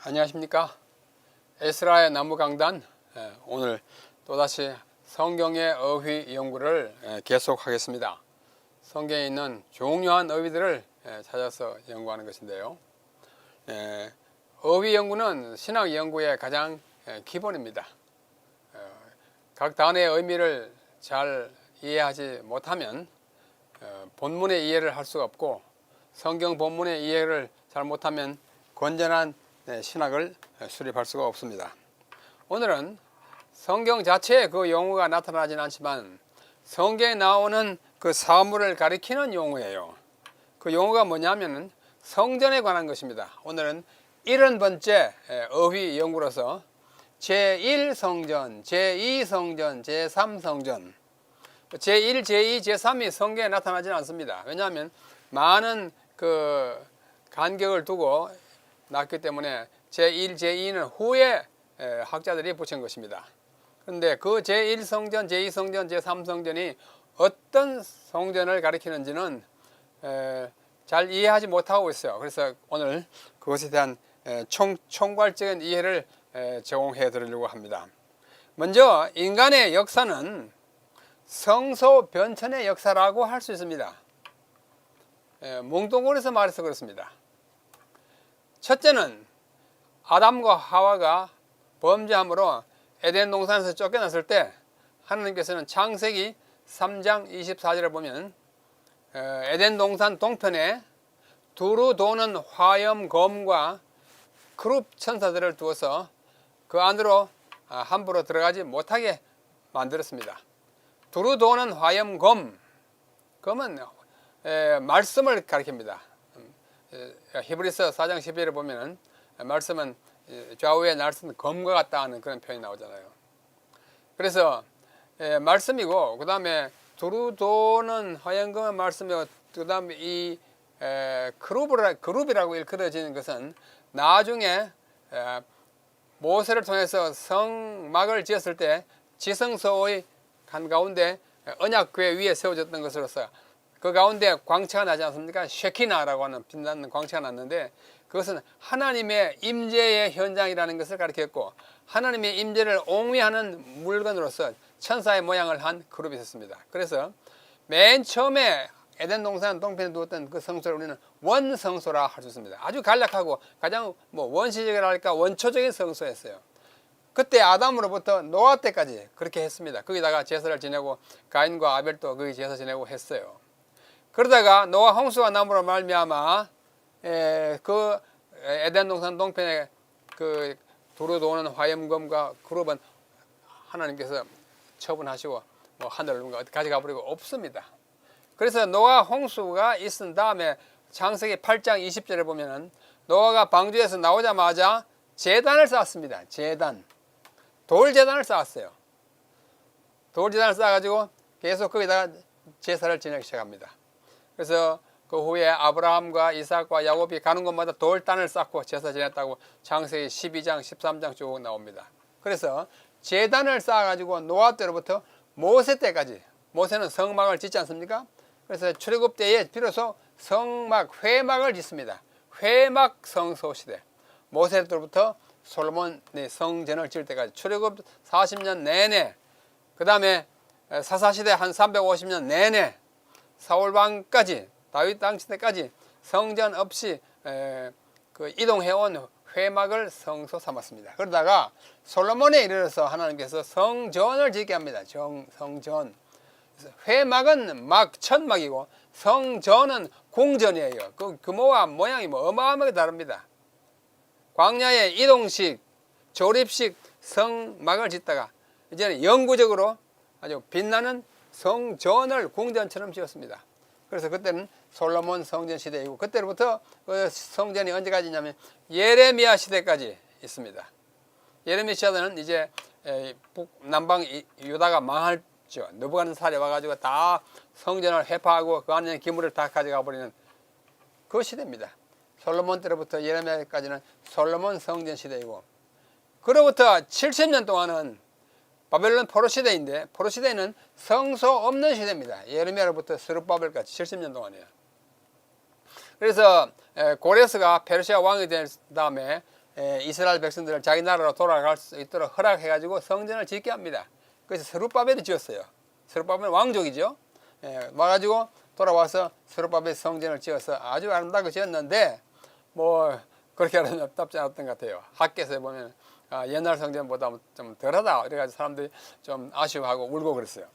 안녕하십니까. 에스라의 나무강단, 오늘 또다시 성경의 어휘 연구를 계속하겠습니다. 성경에 있는 중요한 어휘들을 찾아서 연구하는 것인데요. 어휘 연구는 신학 연구의 가장 기본입니다. 각 단어의 의미를 잘 이해하지 못하면 본문의 이해를 할 수가 없고, 성경 본문의 이해를 잘 못하면 건전한 신학을 수립할 수가 없습니다. 오늘은 성경 자체에 그 용어가 나타나진 않지만 성경에 나오는 그 사물을 가리키는 용어예요. 그 용어가 뭐냐면 성전에 관한 것입니다. 오늘은 70번째 어휘 연구로서 제1성전, 제2성전, 제3성전, 제1, 제2, 제3이 성경에 나타나지는 않습니다. 왜냐하면 많은 그 간격을 두고 났기 때문에 제1, 제2는 후에 학자들이 붙인 것입니다. 그런데 그 제1성전, 제2성전, 제3성전이 어떤 성전을 가리키는지는 잘 이해하지 못하고 있어요. 그래서 오늘 그것에 대한 총괄적인 이해를 제공해 드리려고 합니다. 먼저 인간의 역사는 성소 변천의 역사라고 할 수 있습니다. 뭉뚱그려서 말해서 그렇습니다. 첫째는 아담과 하와가 범죄함으로 에덴 동산에서 쫓겨났을 때 하나님께서는 창세기 3장 24절에 보면 에덴 동산 동편에 두루 도는 화염검과 그룹 천사들을 두어서 그 안으로 함부로 들어가지 못하게 만들었습니다. 두루 도는 화염검, 검은 말씀을 가리킵니다. 히브리서 4장 12절에 보면은 말씀은 좌우에 날선 검과 같다 하는 그런 표현이 나오잖아요. 그래서 말씀이고, 그 다음에 두루 도는 화염검의 말씀이고, 그 다음에 이 그룹이라고 일컬어지는 것은 나중에 모세를 통해서 성막을 지었을 때 지성소의 한가운데 언약궤 위에 세워졌던 것으로서 그 가운데 광채가 나지 않습니까? 쉐키나라고 하는 빛나는 광채가 났는데, 그것은 하나님의 임재의 현장이라는 것을 가리켰고, 하나님의 임재를 옹위하는 물건으로서 천사의 모양을 한 그룹이 있었습니다. 그래서 맨 처음에 에덴 동산 동편에 두었던 그 성소를 우리는 원성소라 할 수 있습니다. 아주 간략하고 가장 원시적이랄까 원초적인 성소였어요. 그때 아담으로부터 노아 때까지 그렇게 했습니다. 거기다가 제사를 지내고 가인과 아벨도 거기 제사 지내고 했어요. 그러다가 노아 홍수가 남으로 말미암아 그 에덴 동산 동편에 그 두루 도는 화염검과 그룹은 하나님께서 처분하시고 하늘로 어디 가져가 버리고 없습니다. 그래서 노아 홍수가 있은 다음에 창세기 8장 20절에 보면은 노아가 방주에서 나오자마자 제단을 쌓았습니다. 제단, 돌제단을 쌓았어요. 돌제단을 쌓아가지고 계속 거기다가 제사를 지내기 시작합니다. 그래서 그 후에 아브라함과 이삭과 야곱이 가는 곳마다 돌단을 쌓고 제사 지냈다고 창세기 12장 13장 쭉 나옵니다. 그래서 제단을 쌓아가지고 노아 때로부터 모세 때까지, 모세는 성막을 짓지 않습니까? 그래서 출애굽 때에 비로소 성막, 회막을 짓습니다. 회막 성소 시대, 모세 때로부터 솔로몬이 성전을 지을 때까지 출애굽 40년 내내, 그 다음에 사사시대 한 350년 내내, 사울왕까지, 다윗 왕 시대까지 성전 없이 그 이동해온 회막을 성소 삼았습니다. 그러다가 솔로몬에 이르러서 하나님께서 성전을 짓게 합니다. 성전. 회막은 천막이고 성전은 궁전이에요. 그 규모와 모양이 어마어마하게 다릅니다. 광야의 이동식, 조립식 성막을 짓다가 이제는 영구적으로 아주 빛나는 성전을 궁전처럼 지었습니다. 그래서 그때는 솔로몬 성전 시대이고, 그때로부터 그 성전이 언제까지냐면 예레미야 시대까지 있습니다. 예레미야 시대는 이제 남방 유다가 망했죠. 느부갓네살이 와가지고 다 성전을 회파하고 그 안에 기물을 다 가져가 버리는 그 시대입니다. 솔로몬 때로부터 예레미야까지는 솔로몬 성전 시대이고, 그로부터 70년 동안은 바벨론 포로 시대인데, 포로 시대는 성소 없는 시대입니다. 예레미야로부터 스룹바벨까지 70년 동안이에요. 그래서 고레스가 페르시아 왕이 된 다음에 이스라엘 백성들을 자기 나라로 돌아갈 수 있도록 허락해가지고 성전을 짓게 합니다. 그래서 스룹바벨이 지었어요. 스룹바벨은 왕족이죠. 와가지고 돌아와서 스룹바벨 성전을 지어서 아주 아름답게 지었는데 뭐 그렇게 아름답지 않았던 것 같아요. 학계에서 보면 옛날 성전보다 좀 덜하다 그래가지고 사람들이 좀 아쉬워하고 울고 그랬어요.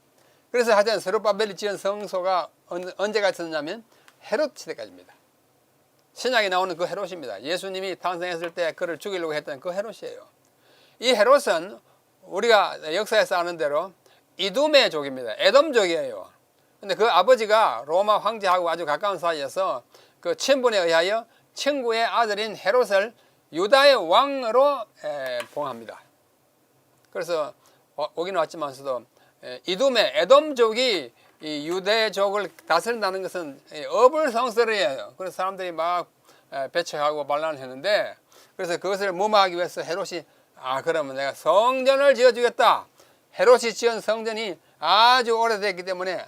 그래서 하여튼 스룹바벨이 지은 성소가 언제가 있었냐면 헤롯 시대까지입니다. 신약에 나오는 그 헤롯입니다. 예수님이 탄생했을 때 그를 죽이려고 했던 그 헤롯이에요. 이 헤롯은 우리가 역사에서 아는 대로 이둠의 족입니다. 에돔족이에요. 근데 그 아버지가 로마 황제하고 아주 가까운 사이여서 그 친분에 의하여 친구의 아들인 헤롯을 유다의 왕으로 봉합니다. 그래서 오긴 왔지만서도 이둠의 에돔족이 이 유대족을 다스린다는 것은 어불성설이에요. 그래서 사람들이 막 배척하고 반란을 했는데, 그래서 그것을 무마하기 위해서 헤롯이 그러면 내가 성전을 지어주겠다. 헤롯이 지은 성전이 아주 오래됐기 때문에,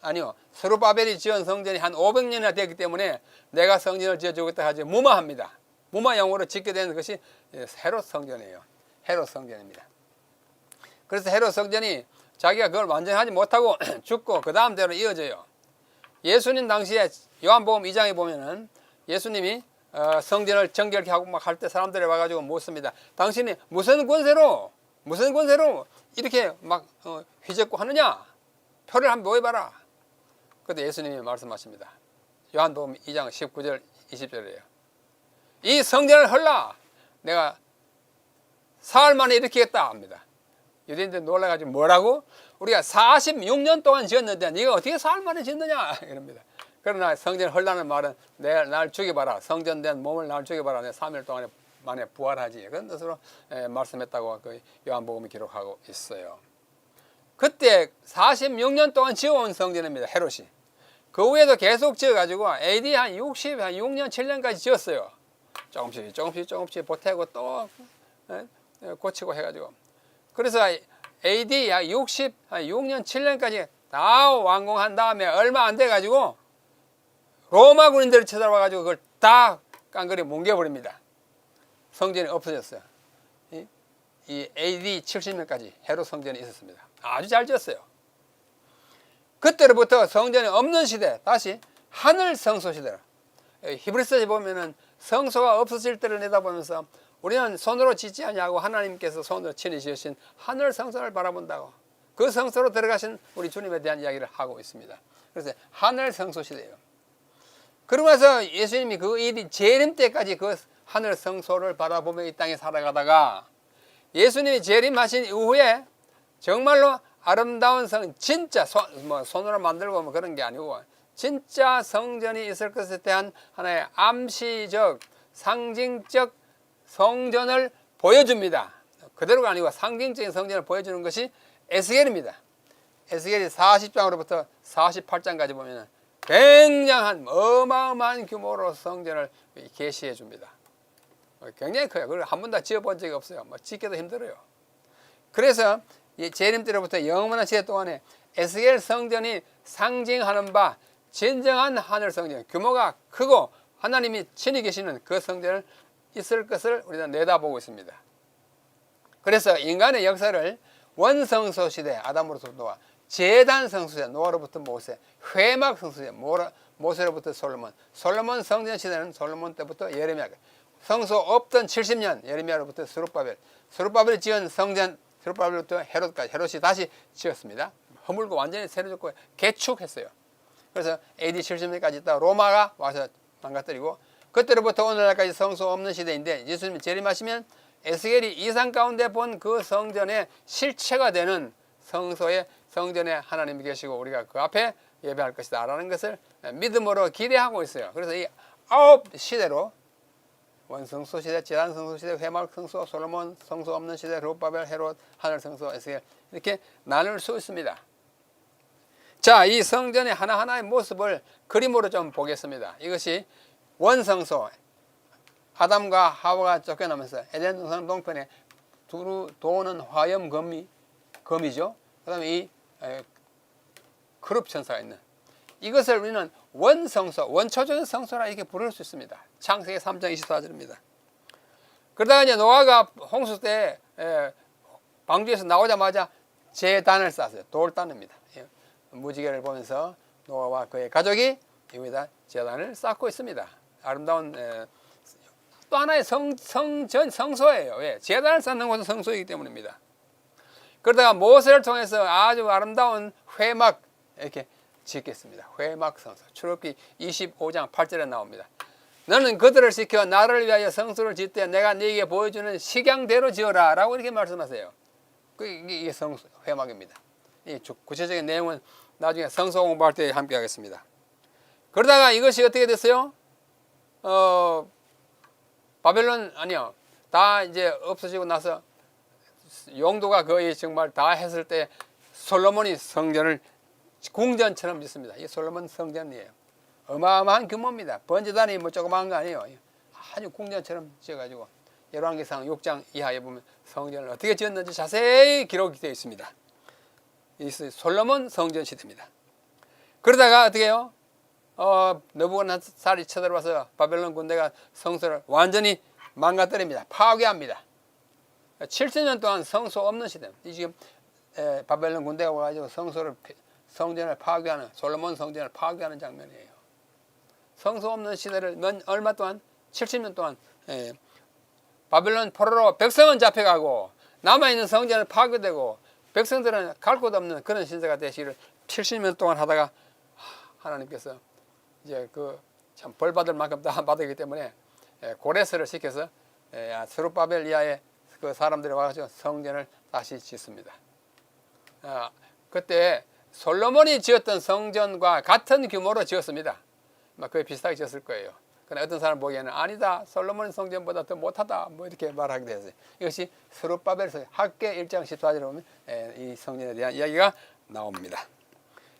아니요, 스룹바벨이 지은 성전이 한 500년이나 됐기 때문에 내가 성전을 지어주겠다 하지 무마합니다. 무마용으로 짓게 된 것이 헤롯 성전이에요. 헤롯 성전입니다. 그래서 헤롯 성전이 자기가 그걸 완전하지 못하고 죽고 그 다음 대로 이어져요. 예수님 당시에 요한복음 2장에 보면은 예수님이 성전을 정결케 하고 막 할 때 사람들이 와가지고 묻습니다. 당신이 무슨 권세로 이렇게 막 휘젓고 하느냐? 표를 한번 보여봐라. 그때 예수님이 말씀하십니다. 요한복음 2장 19절 20절이에요. 이 성전을 헐라 내가 사흘 만에 일으키겠다 합니다. 유대인들 놀라가지고 뭐라고? 우리가 46년 동안 지었는데 네가 어떻게 사흘 만에 짓느냐 이럽니다. 그러나 성전을 헐라는 말은 날 죽여봐라. 성전된 몸을 날 죽여봐라. 내가 3일 동안에 만에 부활하지. 그런 뜻으로 말씀했다고 그 요한복음이 기록하고 있어요. 그때 46년 동안 지어온 성전입니다. 헤롯이. 그 후에도 계속 지어가지고 AD 한 6년 7년까지 지었어요. 조금씩 보태고 또 고치고 해가지고. 그래서 AD 약 6년 7년까지 다 완공한 다음에 얼마 안 돼가지고 로마 군인들이 쳐들어와가지고 그걸 다 깡그리 뭉개버립니다. 성전이 없어졌어요. 이 AD 70년까지 헤롯 성전이 있었습니다. 아주 잘 지었어요. 그때로부터 성전이 없는 시대, 다시 하늘 성소 시대로. 히브리서에 보면은 성소가 없어질 때를 내다보면서 우리는 손으로 짓지 않냐고 하나님께서 손으로 친히 지으신 하늘 성소를 바라본다고. 그 성소로 들어가신 우리 주님에 대한 이야기를 하고 있습니다. 그래서 하늘 성소 시대예요. 그러면서 예수님이 그 일이 재림 때까지 그 하늘 성소를 바라보며 이 땅에 살아가다가 예수님이 재림하신 이후에 정말로 아름다운 진짜 손으로 만들고 뭐 그런 게 아니고 진짜 성전이 있을 것에 대한 하나의 암시적, 상징적 성전을 보여줍니다. 그대로가 아니고 상징적인 성전을 보여주는 것이 에스겔입니다. 에스겔이 40장으로부터 48장까지 보면 굉장한 어마어마한 규모로 성전을 계시해 줍니다. 굉장히 커요. 그걸 한 번도 지어본 적이 없어요. 짓기도 힘들어요. 그래서 재림 때로부터 영원한 시대 동안에 에스겔 성전이 상징하는 바 진정한 하늘 성전, 규모가 크고 하나님이 친히 계시는 그 성전을 있을 것을 우리는 내다보고 있습니다. 그래서 인간의 역사를 원성소 시대 아담으로부터 노아, 제단 성소시대 노아로부터 모세, 회막 성소시대 모세로부터 솔로몬 성전 시대는 솔로몬 때부터 예레미야, 성소 없던 70년 예레미야로부터 스룹바벨이 지은 성전, 스룹바벨부터 헤롯까지, 헤롯이 다시 지었습니다. 허물고 완전히 새로 짓고 개축했어요. 그래서 AD 70년까지 있다가 로마가 와서 망가뜨리고, 그때로부터 오늘날까지 성소 없는 시대인데 예수님이 재림하시면 에스겔이 이상 가운데 본 그 성전의 실체가 되는 성전에 하나님이 계시고 우리가 그 앞에 예배할 것이다 라는 것을 믿음으로 기대하고 있어요. 그래서 이 9 시대로 원성소 시대, 제단성소 시대, 회막 성소, 솔로몬 성소 없는 시대, 룹바벨, 헤롯, 하늘 성소, 에스겔 이렇게 나눌 수 있습니다. 자, 이 성전의 하나하나의 모습을 그림으로 좀 보겠습니다. 이것이 원성소, 아담과 하와가 쫓겨나면서 에덴 동산 동편에 두루 도는 화염 거미죠. 그 다음에 이 그룹 천사가 있는 이것을 우리는 원성소, 원초적인 성소라 이렇게 부를 수 있습니다. 창세기 3장 24절입니다. 그러다가 이제 노아가 홍수 때 방주에서 나오자마자 제단을 쌓았어요. 돌단입니다. 무지개를 보면서 노아와 그의 가족이 여기다 제단을 쌓고 있습니다. 아름다운 또 하나의 성소예요. 왜? 제단을 쌓는 것은 성소이기 때문입니다. 그러다가 모세를 통해서 아주 아름다운 회막 이렇게 짓겠습니다. 회막 성소. 출애굽기 25장 8절에 나옵니다. 너는 그들을 시켜 나를 위하여 성소를 짓되 내가 네게 보여주는 식양대로 지어라 라고 이렇게 말씀하세요. 이게 성소 회막입니다. 이 구체적인 내용은 나중에 성소 공부할 때 함께 하겠습니다. 그러다가 이것이 어떻게 됐어요? 바벨론 아니요. 다 이제 없어지고 나서 용도가 거의 정말 다 했을 때 솔로몬이 성전을 궁전처럼 짓습니다. 이게 솔로몬 성전이에요. 어마어마한 규모입니다. 번제단이 뭐 조그마한 거 아니에요. 아주 궁전처럼 지어가지고 열왕기상 6장 이하에 보면 성전을 어떻게 지었는지 자세히 기록이 되어 있습니다. 이 솔로몬 성전 시대입니다. 그러다가 어떻게 해요? 느부갓네살이 쳐들어와서 바벨론 군대가 성소를 완전히 망가뜨립니다. 파괴합니다. 70년 동안 성소 없는 시대입니다. 지금 바벨론 군대가 와가지고 성전을 파괴하는 솔로몬 성전을 파괴하는 장면이에요. 성소 없는 시대를 얼마 동안 70년 동안 바벨론 포로로 백성은 잡혀가고 남아있는 성전은 파괴되고 백성들은 갈 곳 없는 그런 신세가 되시기를 70년 동안 하다가 하나님께서 이제 그 참 벌받을 만큼 다 받았기 때문에 고레스를 시켜서 스룹바벨 이하의 그 사람들이 와서 성전을 다시 짓습니다. 그때 솔로몬이 지었던 성전과 같은 규모로 지었습니다. 거의 비슷하게 지었을 거예요. 그러나 어떤 사람 보기에는 아니다, 솔로몬 성전보다 더 못하다, 뭐 이렇게 말하게 됐어요. 이것이 스룹바벨에서 학계 1장 14절에 보면 이 성전에 대한 이야기가 나옵니다.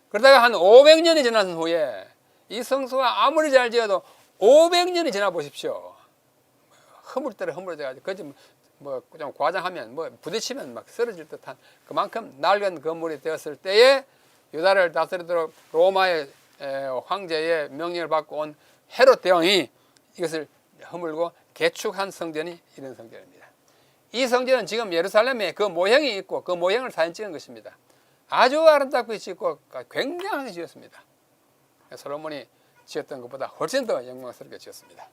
그러다가 한 500년이 지난 후에 이 성소가 아무리 잘 지어도 500년이 지나 보십시오. 허물대로 허물어져가지고 그좀 좀 과장하면 부딪히면 막 쓰러질 듯한 그만큼 낡은 건물이 되었을 때에 유다를 다스리도록 로마의 황제의 명령을 받고 온 헤롯 대왕이 이것을 허물고 개축한 성전이 이런 성전입니다. 이 성전은 지금 예루살렘에 그 모형이 있고 그 모형을 사진 찍은 것입니다. 아주 아름답게 짓고 굉장하게 지었습니다. 솔로몬이 지었던 것보다 훨씬 더 영광스럽게 지었습니다.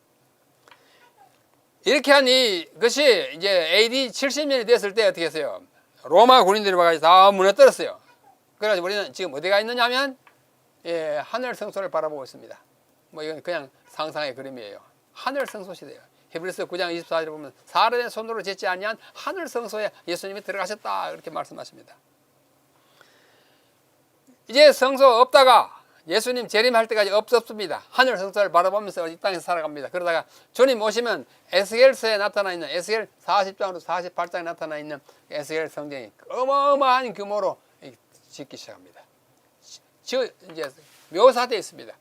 이렇게 한 이것이 이제 AD 70년이 됐을 때 어떻게 했어요? 로마 군인들이 와가지고 다 무너뜨렸어요. 그래서 우리는 지금 어디가 있느냐 하면 하늘 성소를 바라보고 있습니다. 이건 그냥 상상의 그림이에요. 하늘 성소 시대예요. 히브리서 9장 24절에 보면 사람의 손으로 짓지 아니한 하늘 성소에 예수님이 들어가셨다 그렇게 말씀하십니다. 이제 성소 없다가 예수님 재림할 때까지 없었습니다. 하늘 성소를 바라보면서 이 땅에서 살아갑니다. 그러다가 주님 오시면 에스겔서에 나타나 있는 에스겔 40장으로 48장에 나타나 있는 에스겔 성전이 어마어마한 규모로 짓기 시작합니다. 이제 묘사되어 있습니다.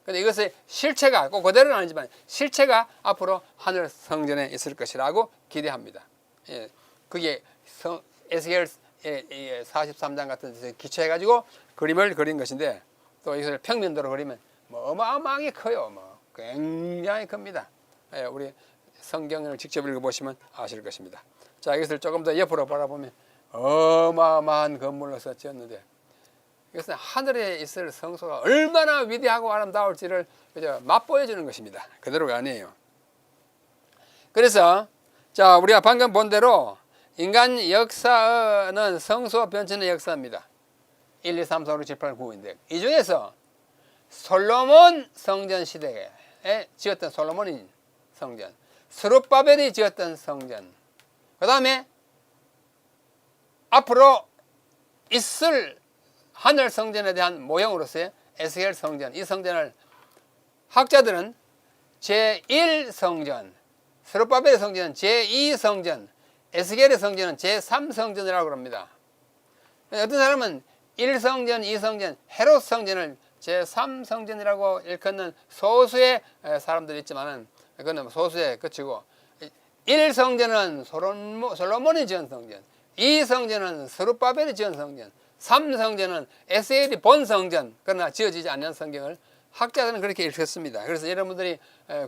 근데 이것의 실체가 꼭 그대로는 아니지만 실체가 앞으로 하늘 성전에 있을 것이라고 기대합니다. 그게 에스겔 43장 같은 데서 기초해가지고 그림을 그린 것인데 또 이것을 평면도로 그리면 어마어마하게 커요. 굉장히 큽니다. 우리 성경을 직접 읽어보시면 아실 것입니다. 자, 이것을 조금 더 옆으로 바라보면 어마어마한 건물로서 지었는데 이것은 하늘에 있을 성소가 얼마나 위대하고 아름다울지를 그저 맛보여주는 것입니다. 그대로가 아니에요. 그래서 자, 우리가 방금 본 대로 인간 역사는 성소 변천의 역사입니다. 1, 2, 3, 4, 5, 6, 7, 8, 9인데 이 중에서 솔로몬 성전 시대에 지었던 솔로몬인 성전, 스룹바벨이 지었던 성전, 그 다음에 앞으로 있을 하늘 성전에 대한 모형으로서의 에스겔 성전, 이 성전을 학자들은 제1성전, 스룹바벨의 성전은 제2성전, 에스겔의 성전은 제3성전이라고 합니다. 어떤 사람은 1성전, 2성전, 헤롯 성전을 제3성전이라고 일컫는 소수의 사람들이 있지만은 그건 소수에 그치고 1성전은 솔로몬이 지은 성전, 2성전은 스룹바벨이 지은 성전, 3성전은 에스겔이 본 성전, 그러나 지어지지 않는 성경을 학자들은 그렇게 읽었습니다. 그래서 여러분들이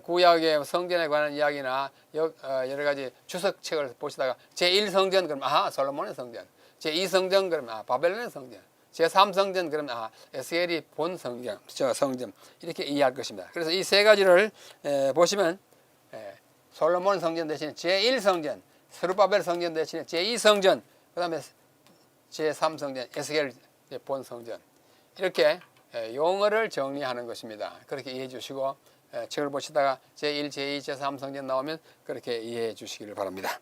구약의 성전에 관한 이야기나 여러 가지 주석책을 보시다가 제1성전 그러면 아하 솔로몬의 성전, 제2성전 그러면 바벨론의 성전, 제3성전 그러면 에스겔이 본 성전, 저 성전 이렇게 이해할 것입니다. 그래서 이 세 가지를 보시면 솔로몬 성전 대신에 제1성전, 스룹바벨 성전 대신에 제2성전, 그 다음에 제3성전, 에스겔 본 성전 이렇게 용어를 정리하는 것입니다. 그렇게 이해해 주시고 책을 보시다가 제1, 제2, 제3 성전 나오면 그렇게 이해해 주시기를 바랍니다.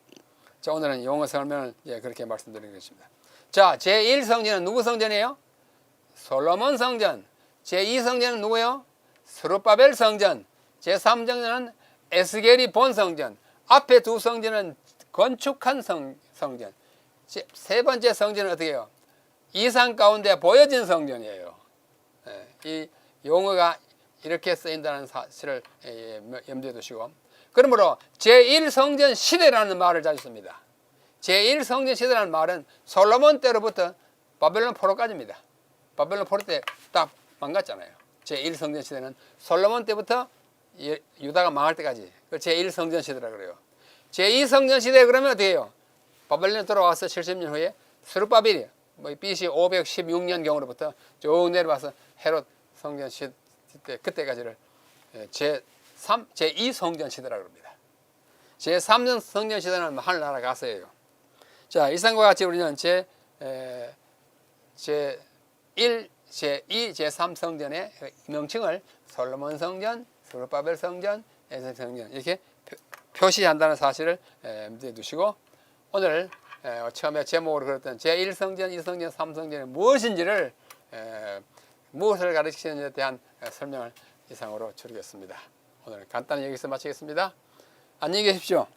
자, 오늘은 용어 설명을 그렇게 말씀드리는 것입니다. 자, 제1 성전은 누구 성전이에요? 솔로몬 성전. 제2 성전은 누구예요? 스룹바벨 성전. 제3 성전은 에스겔이 본 성전. 앞에 두 성전은 건축한 성전. 세 번째 성전은 어떻게 해요? 이상 가운데 보여진 성전이에요. 이 용어가 이렇게 쓰인다는 사실을 염두에 두시고, 그러므로 제1성전 시대라는 말을 자주 씁니다. 제1성전 시대라는 말은 솔로몬 때로부터 바벨론 포로까지입니다. 바벨론 포로 때 딱 망갔잖아요. 제1성전 시대는 솔로몬 때부터 유다가 망할 때까지 제1성전 시대라고 그래요. 제2성전 시대 그러면 어떻게 해요? 바벨론에 돌아와서 70년 후에 스룹바벨이 BC 516년 경으로부터 쭉 내려와서 헤롯 성전 시대 그때까지를 제2 성전 시대라고 합니다. 제3년 성전 시대는 하늘나라 가서예요. 자, 이상과 같이 우리는 제1, 제2, 제3 성전의 명칭을 솔로몬 성전, 스룹바벨 성전, 에스겔 성전 이렇게 표시한다는 사실을 염두에 두시고, 오늘 처음에 제목으로 그랬던 제1성전, 2성전, 3성전이 무엇인지를 무엇을 가르치는지에 대한 설명을 이상으로 줄이겠습니다. 오늘 간단히 여기서 마치겠습니다. 안녕히 계십시오.